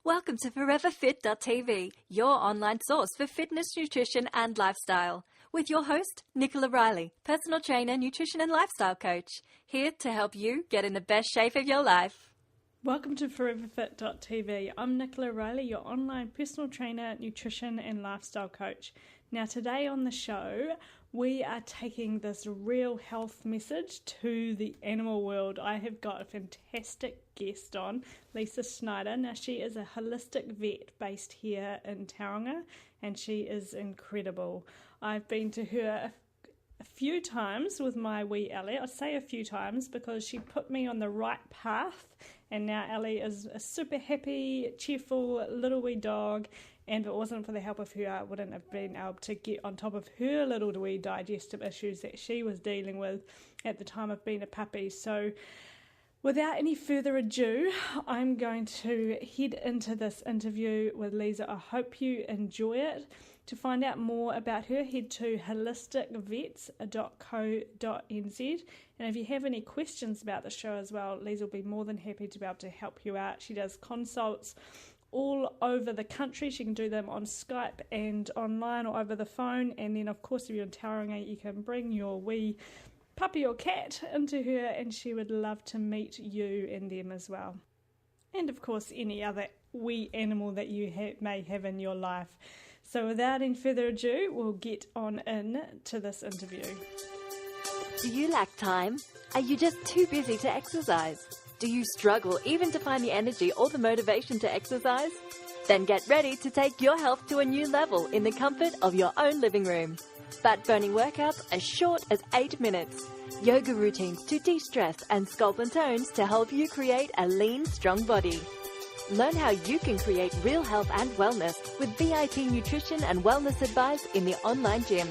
Welcome to ForeverFit.tv, your online source for fitness, nutrition and lifestyle. With your host, Nicola Riley, personal trainer, nutrition and lifestyle coach, here to help you get in the best shape of your life. Welcome to ForeverFit.tv. I'm Nicola Riley, your online personal trainer, nutrition and lifestyle coach. Now today on the show, we are taking this real health message to the animal world. I have got a fantastic guest on, Liza Schneider. Now she is a holistic vet based here in Tauranga and she is incredible. I've been to her a few times with my wee Ellie. I say a few times because she put me on the right path, and now Ellie is a super happy, cheerful little wee dog, and if it wasn't for the help of her, I wouldn't have been able to get on top of her little wee digestive issues that she was dealing with at the time of being a puppy. So without any further ado, I'm going to head into this interview with Liza. I hope you enjoy it. To find out more about her, head to holisticvets.co.nz. And if you have any questions about the show as well, Liza will be more than happy to be able to help you out. She does consults all over the country. She can do them on Skype and online or over the phone. And then, of course, if you're in Tauranga, you can bring your wee puppy or cat into her, and she would love to meet you and them as well. And, of course, any other wee animal that you may have in your life. So without any further ado, we'll get on in to this interview. Do you lack time? Are you just too busy to exercise? Do you struggle even to find the energy or the motivation to exercise? Then get ready to take your health to a new level in the comfort of your own living room. Fat-burning workouts as short as 8 minutes. Yoga routines to de-stress and sculpt and tones to help you create a lean, strong body. Learn how you can create real health and wellness with VIP nutrition and wellness advice in the online gym.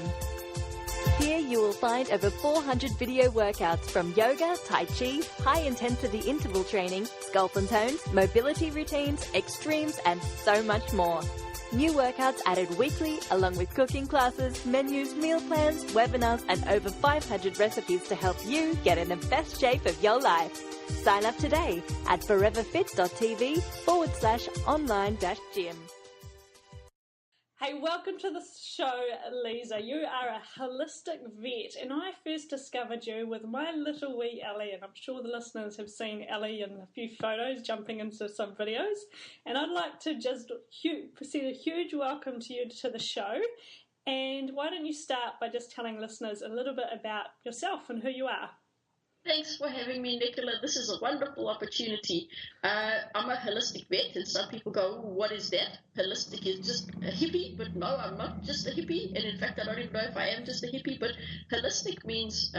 Here you will find over 400 video workouts from yoga, tai chi, high-intensity interval training, sculpt and tones, mobility routines, extremes, and so much more. New workouts added weekly, along with cooking classes, menus, meal plans, webinars, and over 500 recipes to help you get in the best shape of your life. Sign up today at foreverfit.tv/online-gym. Hey, welcome to the show, Liza. You are a holistic vet, and I first discovered you with my little wee Ellie, and I'm sure the listeners have seen Ellie in a few photos, jumping into some videos, and I'd like to just send a huge welcome to you to the show. And why don't you start by just telling listeners a little bit about yourself and who you are? Thanks for having me, Nicola. This is a wonderful opportunity. I'm a holistic vet, and some people go, what is that? Holistic is just a hippie, but no, I'm not just a hippie, and in fact, I don't even know if I am just a hippie, but holistic means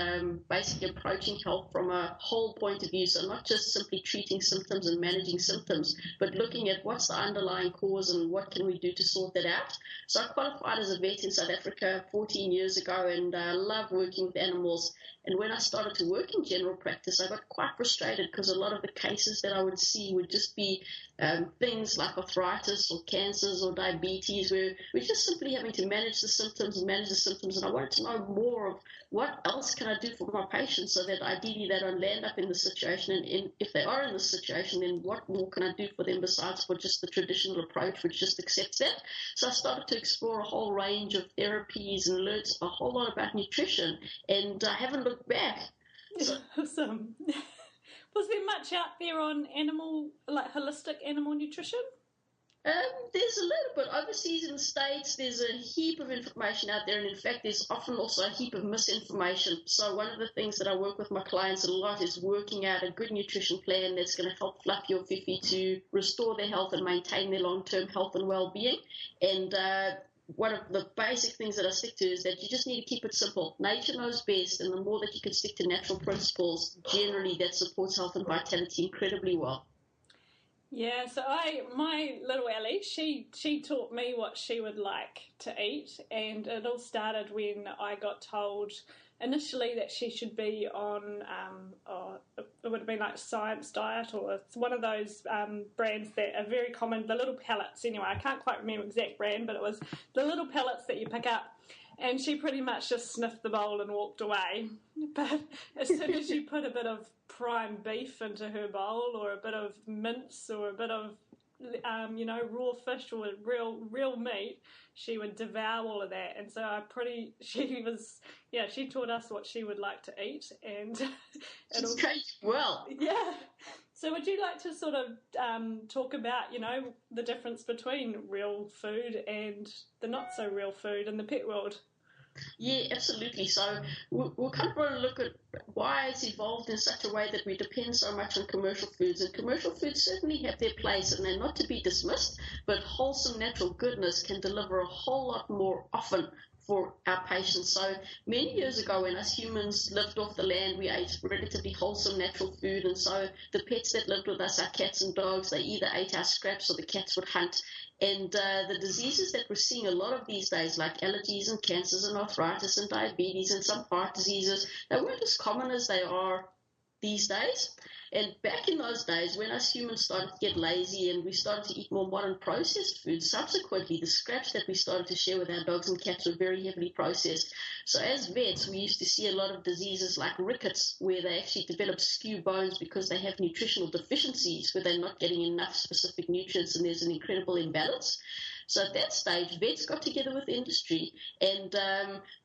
basically approaching health from a whole point of view, so not just simply treating symptoms and managing symptoms, but looking at what's the underlying cause and what can we do to sort that out. So I qualified as a vet in South Africa 14 years ago, and I love working with animals. And when I started to work in general practice, I got quite frustrated because a lot of the cases that I would see would just be things like arthritis or cancers or diabetes, where we're just simply having to manage the symptoms. And I wanted to know more of what else can I do for my patients so that ideally they don't land up in the situation. And if they are in the situation, then what more can I do for them besides for just the traditional approach, which just accepts that? So I started to explore a whole range of therapies and learned a whole lot about nutrition, and I haven't looked back. So, awesome. Was there much out there on holistic animal nutrition? There's a little bit. Overseas in the States, there's a heap of information out there, and in fact, there's often also a heap of misinformation. So one of the things that I work with my clients a lot is working out a good nutrition plan that's going to help fluff your fifi to restore their health and maintain their long-term health and well-being. And one of the basic things that I stick to is that you just need to keep it simple. Nature knows best, and the more that you can stick to natural principles, generally that supports health and vitality incredibly well. Yeah, so my little Ellie, she taught me what she would like to eat, and it all started when I got told initially that she should be on, it would have been like Science Diet, or it's one of those brands that are very common, the little pellets anyway. I can't quite remember exact brand, but it was the little pellets that you pick up. And she pretty much just sniffed the bowl and walked away. But as soon as you put a bit of prime beef into her bowl, or a bit of mince, or a bit of raw fish or real meat, she would devour all of that. And so she taught us what she would like to eat, and She's trained well. Yeah. So would you like to sort of talk about, the difference between real food and the not so real food in the pet world? Yeah, absolutely. So we'll kind of want to look at why it's evolved in such a way that we depend so much on commercial foods. And commercial foods certainly have their place, and they're not to be dismissed, but wholesome natural goodness can deliver a whole lot more often for our patients. So many years ago, when us humans lived off the land, we ate relatively wholesome natural food, and so the pets that lived with us, our cats and dogs, they either ate our scraps or the cats would hunt. And the diseases that we're seeing a lot of these days, like allergies and cancers and arthritis and diabetes and some heart diseases, they weren't as common as they are these days. And back in those days, when us humans started to get lazy and we started to eat more modern processed foods, subsequently the scraps that we started to share with our dogs and cats were very heavily processed. So as vets, we used to see a lot of diseases like rickets, where they actually develop skew bones because they have nutritional deficiencies, where they're not getting enough specific nutrients, and there's an incredible imbalance. So at that stage, vets got together with industry, and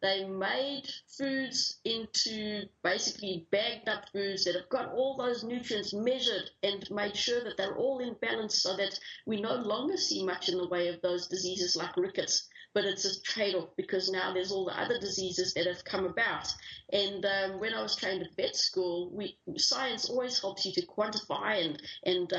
they made foods into basically bagged up foods that have got all those nutrients measured and made sure that they're all in balance, so that we no longer see much in the way of those diseases like rickets. But it's a trade-off, because now there's all the other diseases that have come about. And when I was trained at vet school, science always helps you to quantify, and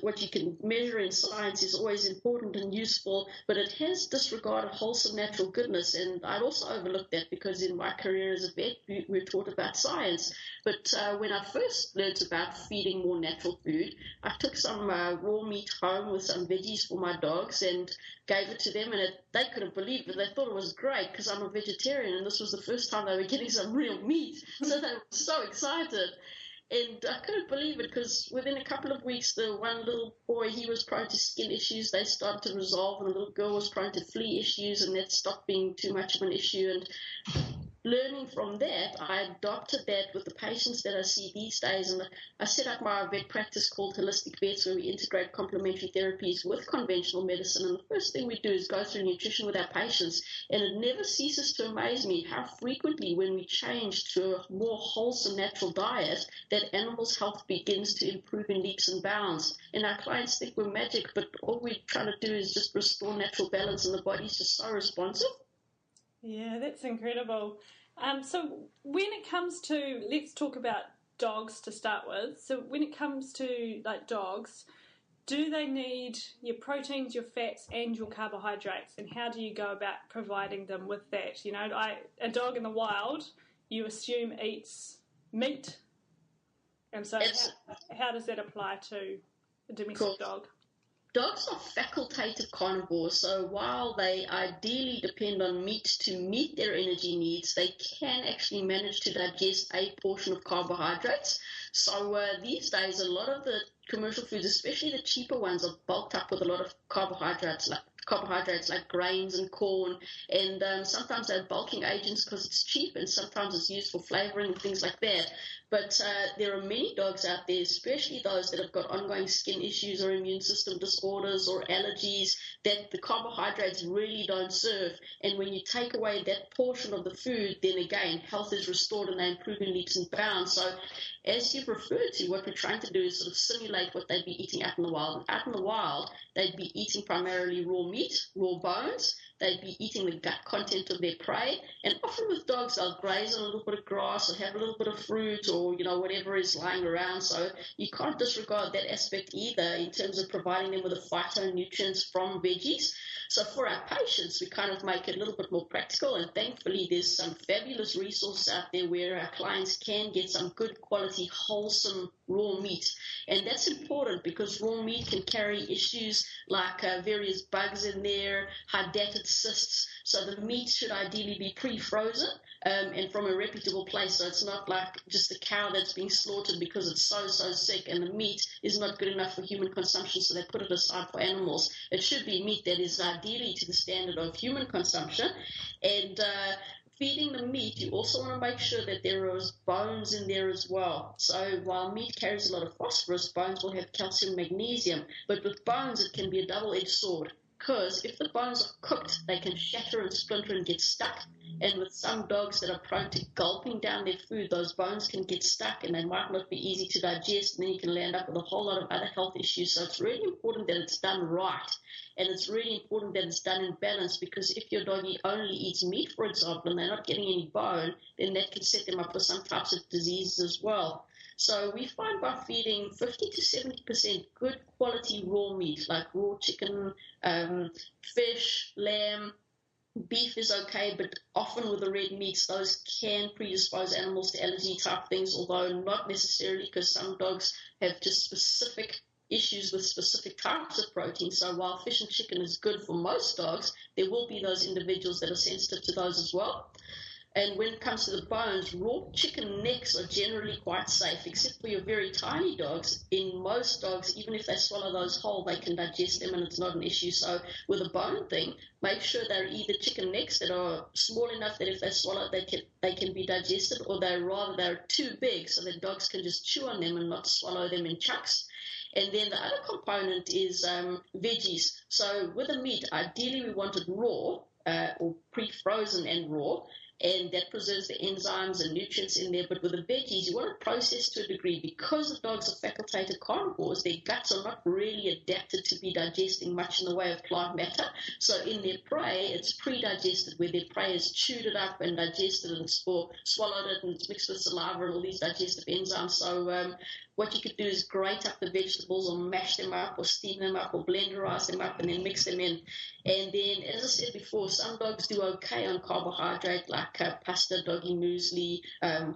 what you can measure in science is always important and useful, but it has disregarded wholesome natural goodness. And I'd also overlooked that, because in my career as a vet, we're taught about science. But when I first learned about feeding more natural food, I took some raw meat home with some veggies for my dogs and gave it to them, and they couldn't believe it. They thought it was great, because I'm a vegetarian, and this was the first time they were getting some real meat. So they were so excited. And I couldn't believe it, because within a couple of weeks, the one little boy, he was prone to skin issues. They started to resolve, and the little girl was prone to flea issues, and that stopped being too much of an issue. And learning from that, I adopted that with the patients that I see these days, and I set up my vet practice called Holistic Vets, where we integrate complementary therapies with conventional medicine. And the first thing we do is go through nutrition with our patients, and it never ceases to amaze me how frequently, when we change to a more wholesome natural diet, that animals' health begins to improve in leaps and bounds. And our clients think we're magic, but all we're trying to do is just restore natural balance, and the body's just so responsive. Yeah, that's incredible. So when it comes to, let's talk about dogs to start with. So when it comes to dogs, do they need your proteins, your fats, and your carbohydrates? And how do you go about providing them with that? A dog in the wild, you assume eats meat. And so how does that apply to a domestic dog? Dogs are facultative carnivores, so while they ideally depend on meat to meet their energy needs, they can actually manage to digest a portion of carbohydrates. So these days, a lot of the commercial foods, especially the cheaper ones, are bulked up with a lot of carbohydrates like grains and corn, and sometimes they're bulking agents because it's cheap, and sometimes it's used for flavoring and things like that. But there are many dogs out there, especially those that have got ongoing skin issues or immune system disorders or allergies, that the carbohydrates really don't serve. And when you take away that portion of the food, then again, health is restored and they improve in leaps and bounds. So as you've referred to, what we're trying to do is sort of simulate what they'd be eating out in the wild. Out in the wild, they'd be eating primarily raw meat, raw bones. They'd be eating the gut content of their prey. And often with dogs, they'll graze on a little bit of grass or have a little bit of fruit or, whatever is lying around. So you can't disregard that aspect either in terms of providing them with the phytonutrients from veggies. So for our patients, we kind of make it a little bit more practical, and thankfully there's some fabulous resources out there where our clients can get some good quality, wholesome raw meat. And that's important because raw meat can carry issues like various bugs in there, hydatid cysts. So the meat should ideally be pre-frozen and from a reputable place. So it's not like just a cow that's being slaughtered because it's so sick and the meat is not good enough for human consumption, so they put it aside for animals. It should be meat that is ideally to the standard of human consumption. And feeding the meat, you also want to make sure that there is bones in there as well. So while meat carries a lot of phosphorus, bones will have calcium, magnesium. But with bones, it can be a double-edged sword, because if the bones are cooked, they can shatter and splinter and get stuck. And with some dogs that are prone to gulping down their food, those bones can get stuck and they might not be easy to digest, and then you can land up with a whole lot of other health issues. So it's really important that it's done right. And it's really important that it's done in balance, because if your doggy only eats meat, for example, and they're not getting any bone, then that can set them up for some types of diseases as well. So we find by feeding 50 to 70% good quality raw meat, like raw chicken, fish, lamb, beef is okay, but often with the red meats, those can predispose animals to allergy type things, although not necessarily, because some dogs have just specific issues with specific types of protein. So while fish and chicken is good for most dogs, there will be those individuals that are sensitive to those as well. And when it comes to the bones, raw chicken necks are generally quite safe, except for your very tiny dogs. In most dogs, even if they swallow those whole, they can digest them and it's not an issue. So with a bone thing, make sure they're either chicken necks that are small enough that if they swallow, they can be digested, or they're too big so that dogs can just chew on them and not swallow them in chunks. And then the other component is veggies. So with the meat, ideally we want it raw, or pre-frozen and raw, and that preserves the enzymes and nutrients in there. But with the veggies, you want to process to a degree. Because the dogs are facultative carnivores, their guts are not really adapted to be digesting much in the way of plant matter. So in their prey, it's pre-digested, where their prey has chewed it up and digested it, or swallowed it, and it's mixed with saliva and all these digestive enzymes. So what you could do is grate up the vegetables, or mash them up, or steam them up, or blenderize them up, and then mix them in. And then, as I said before, some dogs do okay on carbohydrate, like pasta, doggy muesli,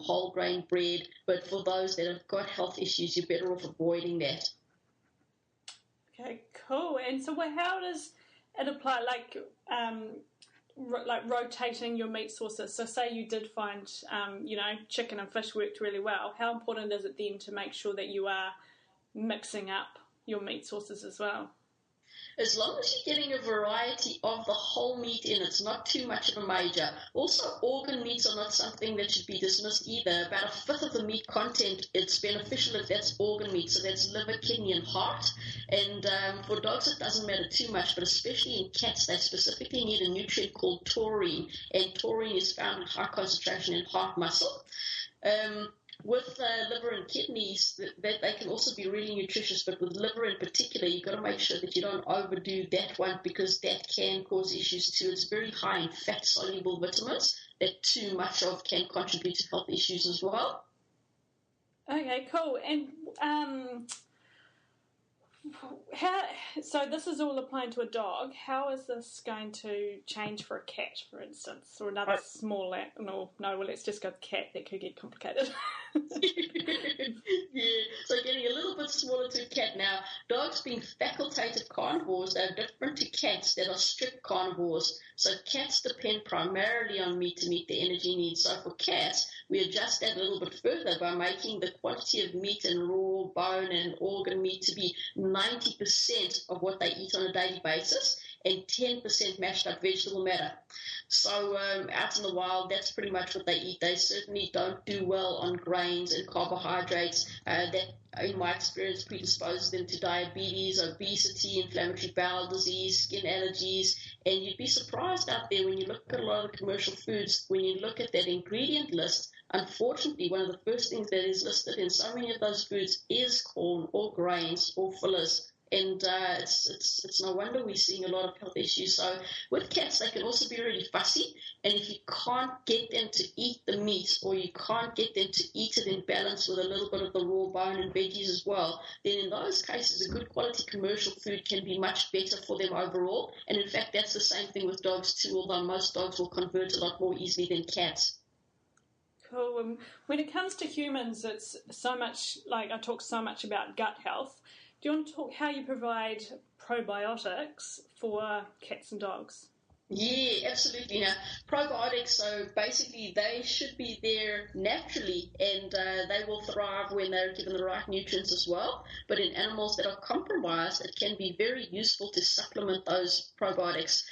whole grain bread. But for those that have got health issues, you're better off avoiding that. Okay, cool. And so how does it apply, like rotating your meat sources? So say you did find, chicken and fish worked really well. How important is it then to make sure that you are mixing up your meat sources as well? As long as you're getting a variety of the whole meat in, it's not too much of a major. Also, organ meats are not something that should be dismissed either. About a fifth of the meat content, it's beneficial if that's organ meat, so that's liver, kidney, and heart. And for dogs, it doesn't matter too much, but especially in cats, they specifically need a nutrient called taurine, and taurine is found in high concentration in heart muscle. With liver and kidneys, they can also be really nutritious, but with liver in particular, you've got to make sure that you don't overdo that one, because that can cause issues too. It's very high in fat-soluble vitamins that too much of can contribute to health issues as well. Okay, cool. And so this is all applying to a dog. How is this going to change for a cat, for instance, or another small animal? No, well, let's just go with cat. That could get complicated. Yeah, so getting a little bit smaller to a cat now. Dogs being facultative carnivores, they're different to cats that are strict carnivores. So cats depend primarily on meat to meet their energy needs. So for cats, we adjust that a little bit further by making the quantity of meat and raw bone and organ meat to be 90% of what they eat on a daily basis, and 10% mashed up vegetable matter. So out in the wild, that's pretty much what they eat. They certainly don't do well on grains and carbohydrates. That, in my experience, predisposes them to diabetes, obesity, inflammatory bowel disease, skin allergies. And you'd be surprised out there when you look at a lot of the commercial foods, when you look at that ingredient list, unfortunately, one of the first things that is listed in so many of those foods is corn or grains or fillers. And it's no wonder we're seeing a lot of health issues. So with cats, they can also be really fussy. And if you can't get them to eat the meat, or you can't get them to eat it in balance with a little bit of the raw bone and veggies as well, then in those cases, a good quality commercial food can be much better for them overall. And in fact, that's the same thing with dogs too, although most dogs will convert a lot more easily than cats. Cool. When it comes to humans, it's so much, like I talk so much about gut health. Do you want to talk how you provide probiotics for cats and dogs? Yeah, absolutely. Now, probiotics, so basically they should be there naturally, and they will thrive when they're given the right nutrients as well. But in animals that are compromised, it can be very useful to supplement those probiotics.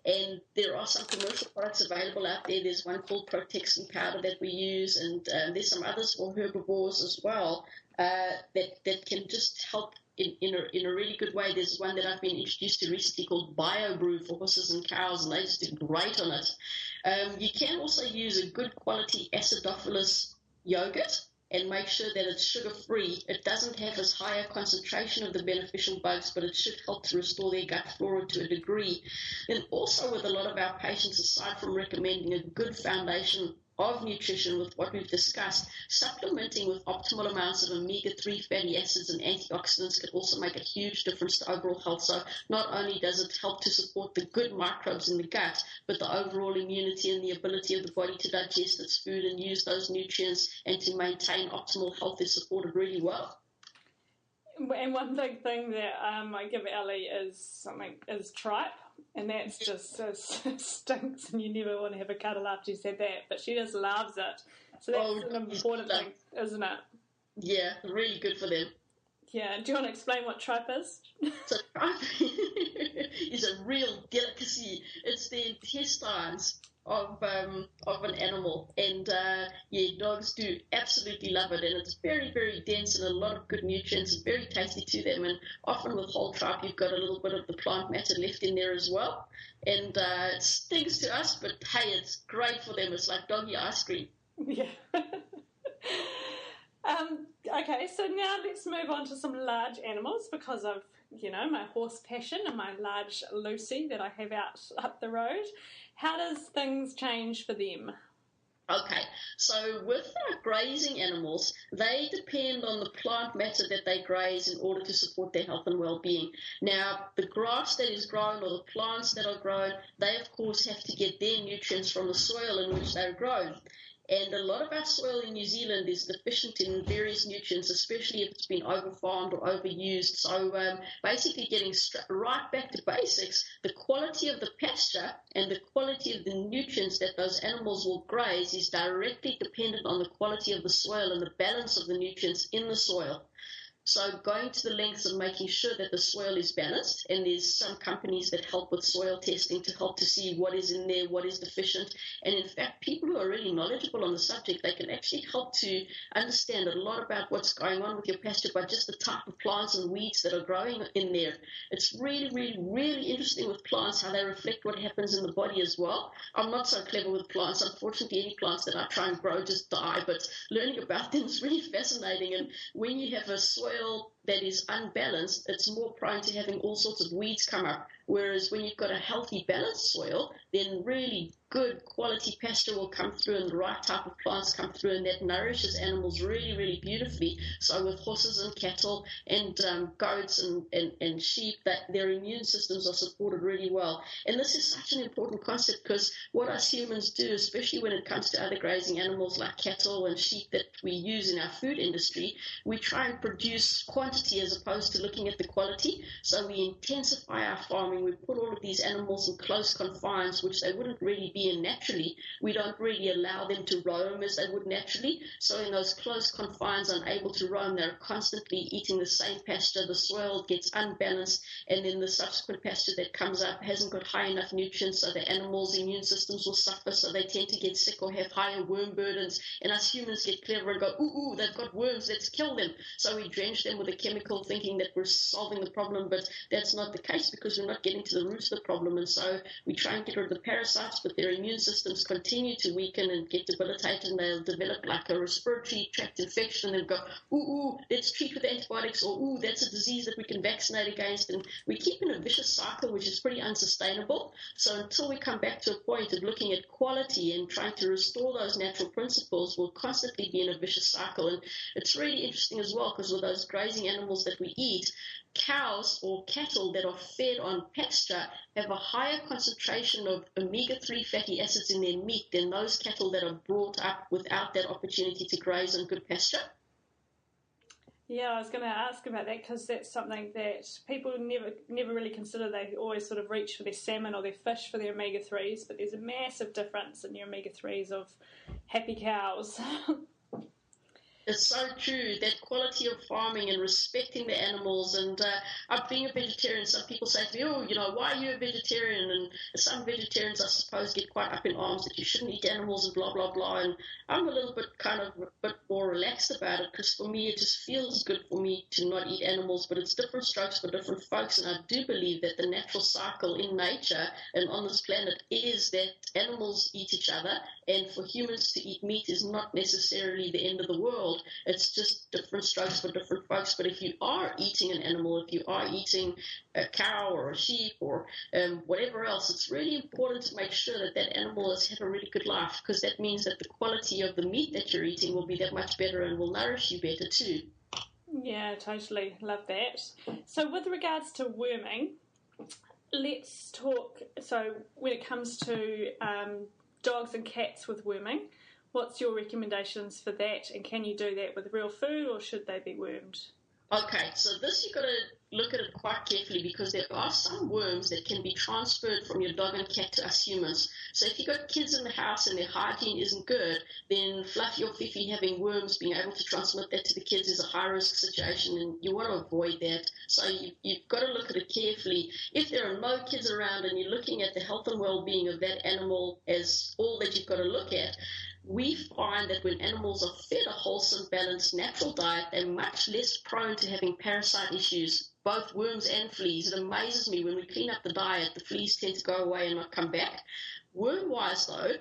And there are some commercial products available out there. There's one called Protection Powder that we use, and there's some others for herbivores as well that can just help in a really good way. There's one that I've been introduced to recently called BioBrew for horses and cows, and they just do great on it. You can also use a good quality acidophilus yogurt and make sure that it's sugar-free. It doesn't have as high a concentration of the beneficial bugs, but it should help to restore their gut flora to a degree. And also with a lot of our patients, aside from recommending a good foundation of nutrition with what we've discussed, supplementing with optimal amounts of omega-3 fatty acids and antioxidants can also make a huge difference to overall health. So not only does it help to support the good microbes in the gut, but the overall immunity and the ability of the body to digest its food and use those nutrients and to maintain optimal health is supported really well. And one big thing that I give Ellie is tripe, and that's just stinks, and you never want to have a cuddle after you said that, but she just loves it. So that's an important thing, isn't it? Yeah, really good for them. Yeah. Do you want to explain what tripe is? So tripe is a real delicacy. It's the intestines of an animal, and dogs do absolutely love it, and it's very, very dense and a lot of good nutrients and very tasty to them. And often with whole tripe you've got a little bit of the plant matter left in there as well, and it stinks to us, but hey, it's great for them. It's like doggy ice cream. Yeah. Okay, so now let's move on to some large animals, because of my horse passion and my large Lucy that I have out up the road. How does things change for them? Okay, so with our grazing animals, they depend on the plant matter that they graze in order to support their health and well-being. Now, the grass that is grown or the plants that are grown, they of course have to get their nutrients from the soil in which they're grown. And a lot of our soil in New Zealand is deficient in various nutrients, especially if it's been overfarmed or overused. So basically getting right back to basics, the quality of the pasture and the quality of the nutrients that those animals will graze is directly dependent on the quality of the soil and the balance of the nutrients in the soil. So going to the lengths of making sure that the soil is balanced, and there's some companies that help with soil testing to help to see what is in there, what is deficient. And in fact, people who are really knowledgeable on the subject, they can actually help to understand a lot about what's going on with your pasture by just the type of plants and weeds that are growing in there. It's really, really, really interesting with plants, how they reflect what happens in the body as well. I'm not so clever with plants. Unfortunately, any plants that I try and grow just die, but learning about them is really fascinating. And when you have a soil that is unbalanced, it's more prone to having all sorts of weeds come up. Whereas when you've got a healthy, balanced soil, then really good quality pasture will come through and the right type of plants come through, and that nourishes animals really, really beautifully. So with horses and cattle and goats and sheep, that their immune systems are supported really well. And this is such an important concept, because what us humans do, especially when it comes to other grazing animals like cattle and sheep that we use in our food industry, we try and produce quantity as opposed to looking at the quality. So we intensify our farming. We put all of these animals in close confines, which they wouldn't really be in naturally. We don't really allow them to roam as they would naturally. So in those close confines, unable to roam, they're constantly eating the same pasture. The soil gets unbalanced, and then the subsequent pasture that comes up hasn't got high enough nutrients, so the animals' immune systems will suffer, so they tend to get sick or have higher worm burdens. And us humans get clever and go, ooh, they've got worms, let's kill them. So we drench them with a chemical thinking that we're solving the problem, but that's not the case, because we're not getting to the root of the problem. And so we try and get rid of the parasites, but their immune systems continue to weaken and get debilitated, and they'll develop like a respiratory tract infection and go, ooh, let's treat with antibiotics, or ooh, that's a disease that we can vaccinate against. And we keep in a vicious cycle, which is pretty unsustainable. So until we come back to a point of looking at quality and trying to restore those natural principles, we'll constantly be in a vicious cycle. And it's really interesting as well, because with those grazing animals that we eat, cows or cattle that are fed on pasture have a higher concentration of omega-3 fatty acids in their meat than those cattle that are brought up without that opportunity to graze on good pasture. Yeah, I was going to ask about that, because that's something that people never really consider. They always sort of reach for their salmon or their fish for their omega-3s, but there's a massive difference in your omega-3s of happy cows. It's so true, that quality of farming and respecting the animals. And being a vegetarian, some people say to me, oh, why are you a vegetarian? And some vegetarians, I suppose, get quite up in arms that you shouldn't eat animals and blah, blah, blah. And I'm a little bit a bit more relaxed about it, because for me, it just feels good for me to not eat animals, but it's different strokes for different folks. And I do believe that the natural cycle in nature and on this planet is that animals eat each other, and for humans to eat meat is not necessarily the end of the world. It's just different strokes for different folks. But if you are eating an animal, if you are eating a cow or a sheep or whatever else, it's really important to make sure that that animal has had a really good life, because that means that the quality of the meat that you're eating will be that much better and will nourish you better too. Yeah, totally. Love that. So with regards to worming, let's talk, so when it comes to dogs and cats with worming, what's your recommendations for that, and can you do that with real food, or should they be wormed? Okay, so this you've got to look at it quite carefully, because there are some worms that can be transferred from your dog and cat to us humans. So if you've got kids in the house and their hygiene isn't good, then Fluffy or Fifi having worms, being able to transmit that to the kids is a high-risk situation, and you want to avoid that. So you've got to look at it carefully. If there are no kids around and you're looking at the health and well-being of that animal as all that you've got to look at, we find that when animals are fed a wholesome, balanced, natural diet, they're much less prone to having parasite issues, both worms and fleas. It amazes me when we clean up the diet, the fleas tend to go away and not come back. Worm-wise, though,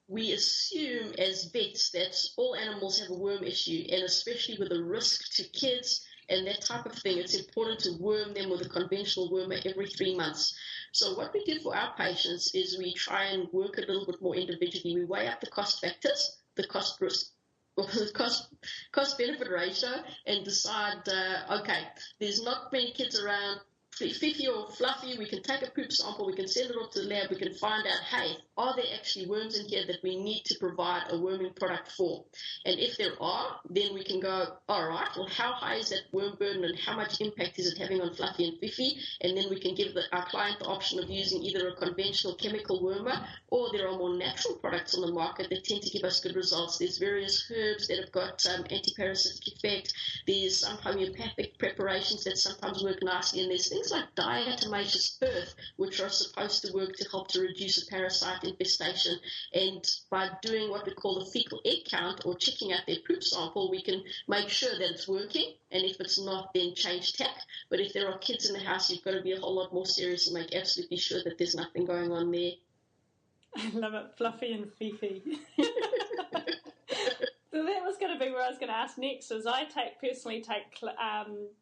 we assume as vets that all animals have a worm issue, and especially with the risk to kids and that type of thing, it's important to worm them with a conventional wormer every 3 months. So what we do for our patients is we try and work a little bit more individually. We weigh up the cost factors, the cost risk, or the cost benefit ratio, and decide, okay, there's not many kids around. Fifi or Fluffy, we can take a poop sample, we can send it off to the lab, we can find out, hey, are there actually worms in here that we need to provide a worming product for? And if there are, then we can go, all right, well, how high is that worm burden and how much impact is it having on Fluffy and Fifi? And then we can give our client the option of using either a conventional chemical wormer, or there are more natural products on the market that tend to give us good results. There's various herbs that have got anti-parasitic effect. There's some homeopathic preparations that sometimes work nicely, and there's things like Diatomaceous Earth, which are supposed to work to help to reduce a parasite infestation. And by doing what we call the fecal egg count, or checking out their poop sample, we can make sure that it's working, and if it's not, then change tack. But if there are kids in the house, you've got to be a whole lot more serious and make absolutely sure that there's nothing going on there. I love it, Fluffy and Fifi. So that was going to be where I was going to ask next, is I personally take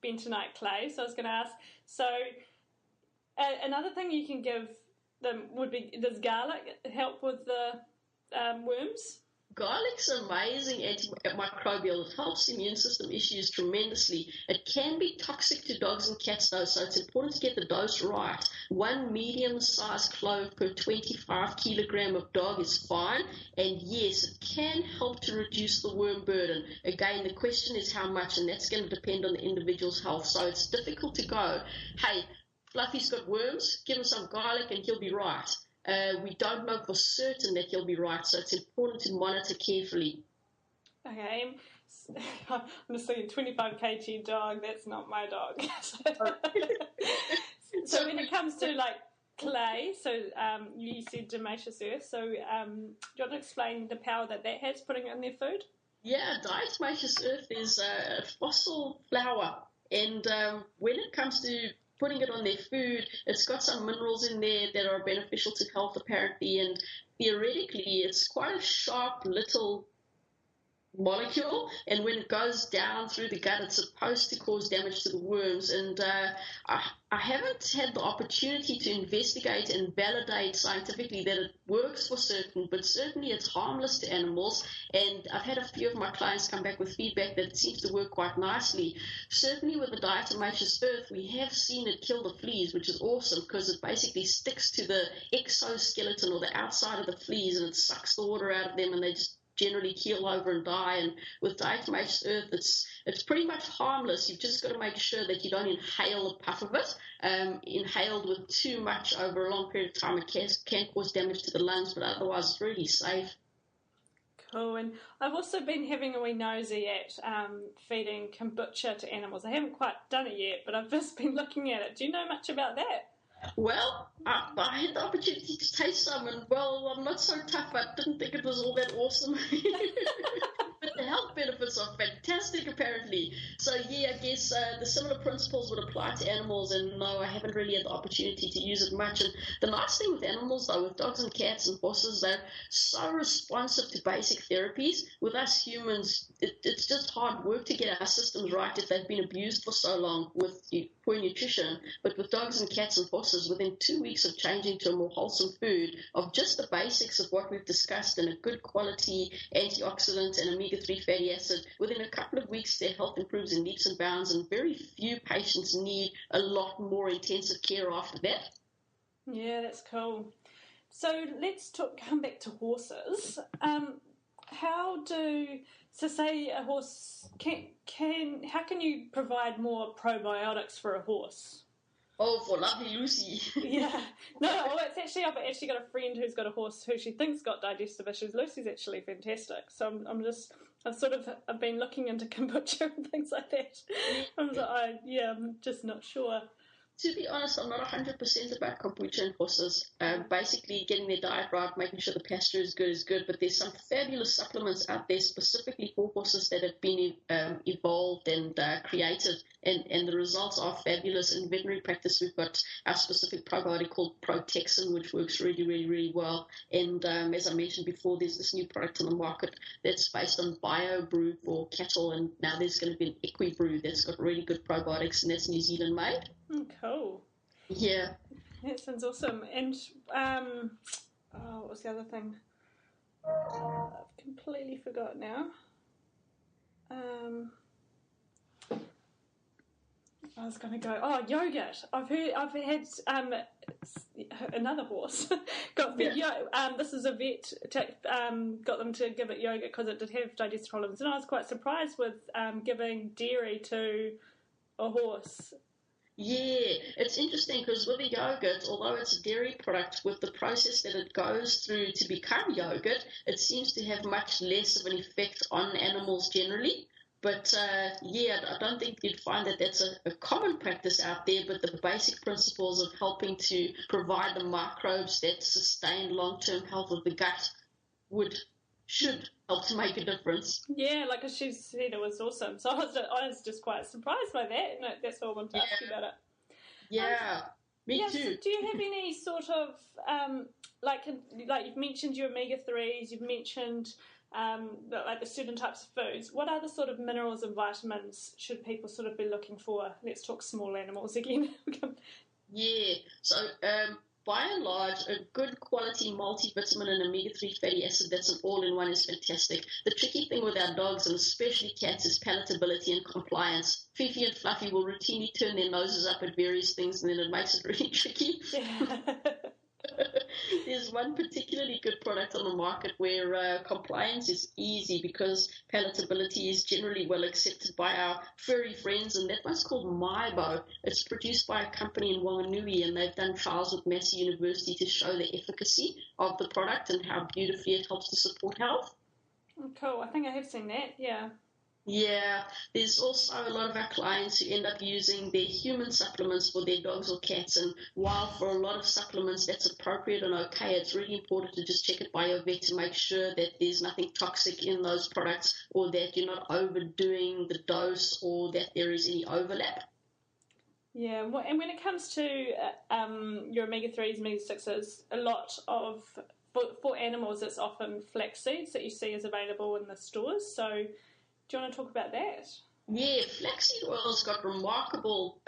bentonite clay. So I was going to ask, so another thing you can give them would be, does garlic help with the worms? Garlic's amazing antimicrobial. It helps immune system issues tremendously. It can be toxic to dogs and cats, though, so it's important to get the dose right. 1 medium-sized clove per 25 kilogram of dog is fine, and yes, it can help to reduce the worm burden. Again, the question is how much, and that's going to depend on the individual's health, so it's difficult to go, hey, Fluffy's got worms, give him some garlic and he'll be right. We don't know for certain that he'll be right, so it's important to monitor carefully. Okay, I'm just thinking 25 kg dog, that's not my dog. So when it comes to like clay, so you said Diatomaceous Earth, so do you want to explain the power that has putting it in their food? Yeah, Diatomaceous Earth is a fossil flower, and when it comes to putting it on their food, it's got some minerals in there that are beneficial to health apparently, and theoretically it's quite a sharp little molecule, and when it goes down through the gut, it's supposed to cause damage to the worms. And I haven't had the opportunity to investigate and validate scientifically that it works for certain, but certainly it's harmless to animals, and I've had a few of my clients come back with feedback that it seems to work quite nicely. Certainly with the Diatomaceous Earth, we have seen it kill the fleas, which is awesome, because it basically sticks to the exoskeleton or the outside of the fleas, and it sucks the water out of them, and they just generally keel over and die. And with Diatomaceous Earth, it's pretty much harmless. You've just got to make sure that you don't inhale a puff of it. Inhaled with too much over a long period of time, it can cause damage to the lungs, but otherwise it's really safe. Cool. And I've also been having a wee nosy at feeding kombucha to animals. I haven't quite done it yet, but I've just been looking at it. Do you know much about that? Well, I had the opportunity to taste some, and well, I'm not so tough. I didn't think it was all that awesome. But the health benefits are fantastic, apparently. So, yeah, I guess the similar principles would apply to animals, and no, I haven't really had the opportunity to use it much. And the nice thing with animals, though, with dogs and cats and horses, they're so responsive to basic therapies. With us humans, it's just hard work to get our systems right if they've been abused for so long with poor nutrition. But with dogs and cats and horses, within 2 weeks of changing to a more wholesome food, of just the basics of what we've discussed and a good quality antioxidant and omega-3 fatty acid, within a couple of weeks their health improves in leaps and bounds, and very few patients need a lot more intensive care after that. Yeah, that's cool. So let's come back to horses. Say a horse how can you provide more probiotics for a horse? Oh, for lovely Lucy. Yeah. No, I've actually got a friend who's got a horse who she thinks got digestive issues. Lucy's actually fantastic. So I've been looking into kombucha and things like that. I'm just not sure. To be honest, I'm not 100% about kombucha and horses. Basically, getting their diet right, making sure the pasture is good. But there's some fabulous supplements out there specifically for horses that have been evolved and created, and the results are fabulous. In veterinary practice, we've got our specific probiotic called Protexin, which works really, really, really well. And as I mentioned before, there's this new product on the market that's based on bio brew for cattle, and now there's going to be an equi brew that's got really good probiotics, and that's New Zealand made. Oh, cool. Yeah. That sounds awesome. And what was the other thing? I've completely forgot now. I was going to go, yogurt. I've had another horse got fed this is a vet got them to give it yogurt because it did have digestive problems, and I was quite surprised with giving dairy to a horse. Yeah, it's interesting because with the yogurt, although it's a dairy product, with the process that it goes through to become yogurt, it seems to have much less of an effect on animals generally. But I don't think you'd find that that's a common practice out there, but the basic principles of helping to provide the microbes that sustain long-term health of the gut should help to make a difference. Yeah, like she said, it was awesome. So I was just quite surprised by that. No, that's why I wanted to ask you about it. Yeah, me too. So do you have any sort of like you've mentioned your omega-3s, you've mentioned like the certain types of foods. What other sort of minerals and vitamins should people sort of be looking for? Let's talk small animals again. Yeah. So by and large, a good quality multivitamin and omega-3 fatty acid that's an all-in-one is fantastic. The tricky thing with our dogs, and especially cats, is palatability and compliance. Fifi and Fluffy will routinely turn their noses up at various things, and then it makes it really tricky. Yeah. There's one particularly good product on the market where compliance is easy because palatability is generally well accepted by our furry friends, and that one's called Mybo. It's produced by a company in Wanganui, and they've done trials with Massey University to show the efficacy of the product and how beautifully it helps to support health. Oh, cool. I think I have seen that, yeah. Yeah, there's also a lot of our clients who end up using their human supplements for their dogs or cats, and while for a lot of supplements that's appropriate and okay, it's really important to just check it by your vet to make sure that there's nothing toxic in those products, or that you're not overdoing the dose, or that there is any overlap. Yeah, and when it comes to your omega-3s, omega-6s, a lot of, for animals, it's often flax seeds that you see is available in the stores, so do you want to talk about that? Yeah, flaxseed oil's got remarkable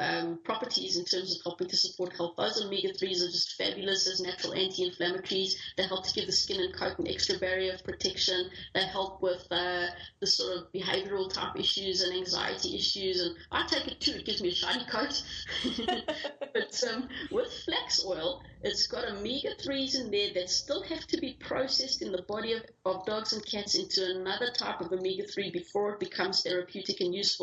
properties in terms of helping to support health. Those omega-3s are just fabulous as natural anti-inflammatories. They help to give the skin and coat an extra barrier of protection. They help with the sort of behavioral type issues and anxiety issues. And I take it too. It gives me a shiny coat. But with flax oil, it's got omega-3s in there that still have to be processed in the body of dogs and cats into another type of omega-3 before it becomes therapeutic and useful.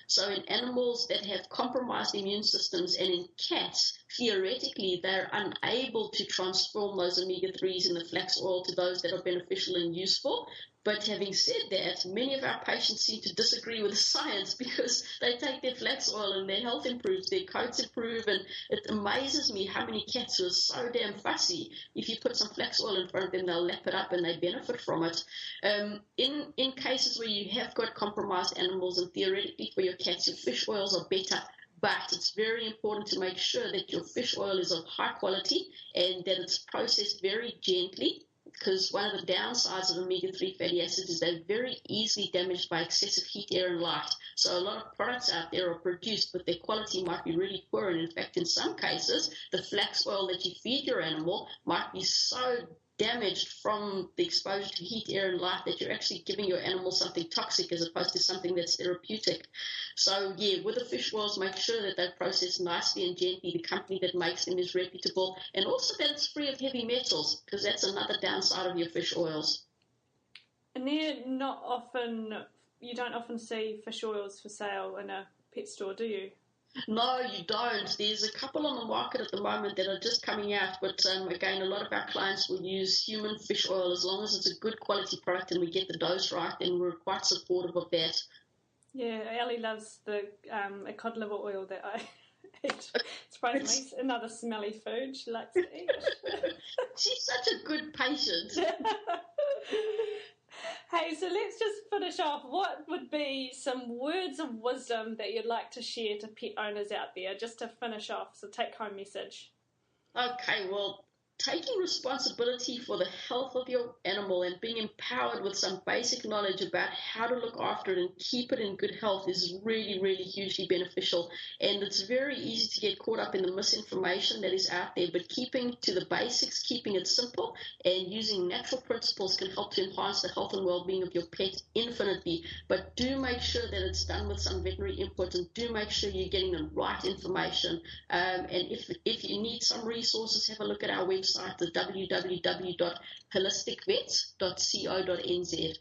So in animals that have compromised immune systems, and in cats, theoretically, they're unable to transform those omega-3s in the flax oil to those that are beneficial and useful. But having said that, many of our patients seem to disagree with the science because they take their flax oil and their health improves, their coats improve, and it amazes me how many cats who are so damn fussy. If you put some flax oil in front of them, they'll lap it up and they benefit from it. In cases where you have got compromised animals, and theoretically for your cats, your fish oils are better. But it's very important to make sure that your fish oil is of high quality and that it's processed very gently, because one of the downsides of omega-3 fatty acids is they're very easily damaged by excessive heat, air, and light. So a lot of products out there are produced, but their quality might be really poor. And in fact, in some cases, the flax oil that you feed your animal might be so damaged from the exposure to heat, air, and light that you're actually giving your animal something toxic as opposed to something that's therapeutic. So, yeah, with the fish oils, make sure that they're processed nicely and gently. The company that makes them is reputable, and also that it's free of heavy metals, because that's another downside of your fish oils. And they're not often, you don't often see fish oils for sale in a pet store, do you? No, you don't. There's a couple on the market at the moment that are just coming out, but again, a lot of our clients will use human fish oil as long as it's a good quality product and we get the dose right, and we're quite supportive of that. Yeah, Ellie loves the a cod liver oil that I eat. Surprisingly, another smelly food she likes to eat. She's such a good patient. Hey, so let's just finish off. What would be some words of wisdom that you'd like to share to pet owners out there, just to finish off, so take-home message? Okay, well, taking responsibility for the health of your animal and being empowered with some basic knowledge about how to look after it and keep it in good health is really, really hugely beneficial. And it's very easy to get caught up in the misinformation that is out there, but keeping to the basics, keeping it simple, and using natural principles can help to enhance the health and well-being of your pet infinitely. But do make sure that it's done with some veterinary input, and do make sure you're getting the right information. And if you need some resources, have a look at our website, the www.holisticvets.co.nz.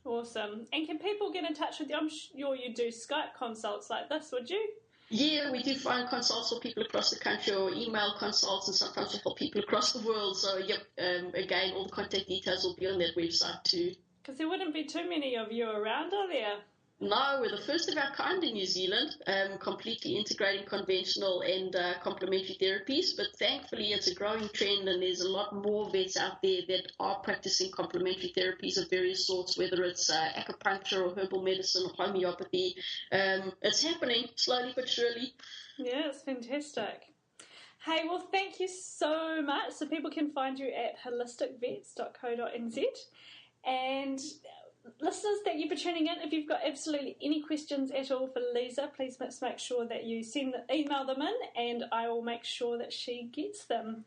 Awesome. And can people get in touch with you? I'm sure you do Skype consults like this, would you? Yeah, we do phone consults for people across the country, or email consults, and sometimes we help people across the world. So, yep, again, all the contact details will be on that website too. Because there wouldn't be too many of you around, are there? No, we're the first of our kind in New Zealand, completely integrating conventional and complementary therapies. But thankfully, it's a growing trend, and there's a lot more vets out there that are practicing complementary therapies of various sorts, whether it's acupuncture or herbal medicine or homeopathy. It's happening slowly but surely. Yeah, it's fantastic. Hey, well, thank you so much. So people can find you at holisticvets.co.nz. And listeners, thank you for tuning in. If you've got absolutely any questions at all for Liza, please make sure that you email them in, and I will make sure that she gets them.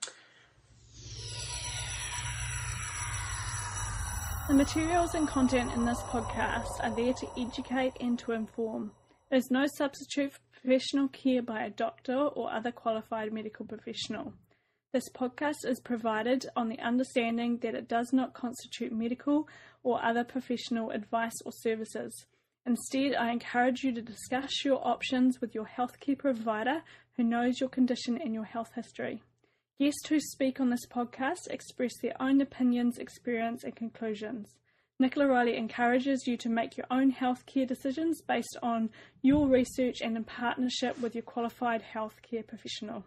The materials and content in this podcast are there to educate and to inform. It is no substitute for professional care by a doctor or other qualified medical professional. This podcast is provided on the understanding that it does not constitute medical or other professional advice or services. Instead, I encourage you to discuss your options with your healthcare provider who knows your condition and your health history. Guests who speak on this podcast express their own opinions, experience, and conclusions. Nicola Riley encourages you to make your own healthcare decisions based on your research and in partnership with your qualified healthcare professional.